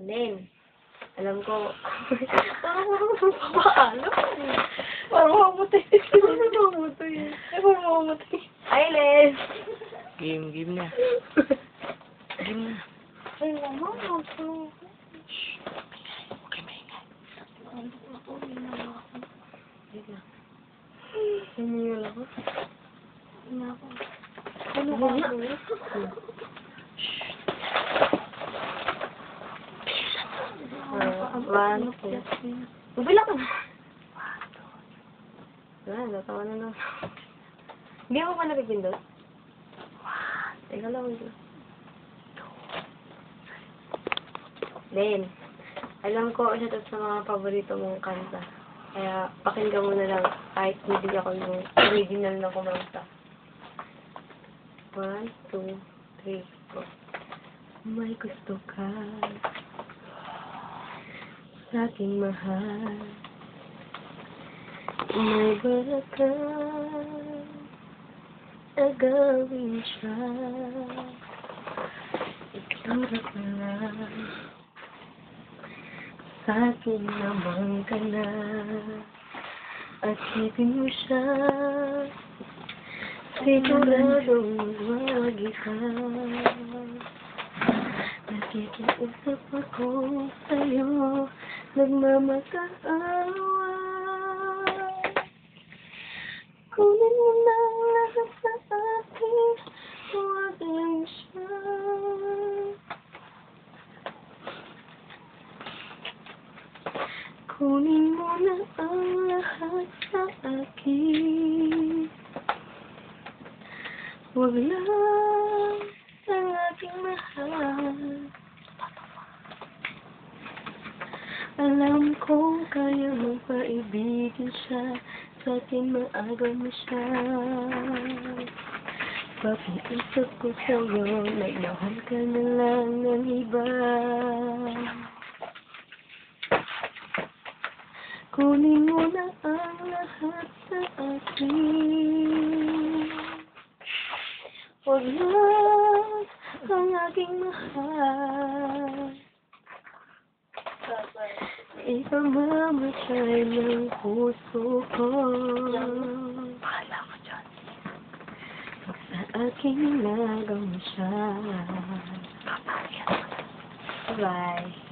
Len, alam ko, parang mapapaalam. Parang mamutay. Parang mamutay. Parang mamutay. Ay, Len! Game na. Game na. Ay, mama, ako. Shhh. Okay, maingay. Naniyol ako. Ano ako? Ano ako? One, two. Bubila ka. Natawa na lang. Hindi mo pa napipindot? Teka lang. Len, alam ko isa to sa mga paborito mong kanta. Kaya pakinggan mo na lang kahit hindi ako yung original na kumanta. 1, 2, 3, 4. May gusto ka sa aking mahal. May baka na gawin siya. Ikarap na lang sa akin naman ka na. At hipin mo siya, siguradong magwawagi ka. Nakikiusap ako sa'yo, nagmamakaawa. Kunin mo na lahat sa akin, huwag lang siya. Kunin mo na ang lahat sa akin, huwag lang ang aking mahal. Alam ko kaya mong paibigin siya, sa akin maaga mo siya. Pakiusap ko sa'yo, nagmahal ka na lang ng iba. Kunin mo na ang lahat sa akin, huwag lang ang aking mahal. Ipamamatay ng puso ko. Bahala ka dyan. Sa aking nagawa siya. Papayat. Bye.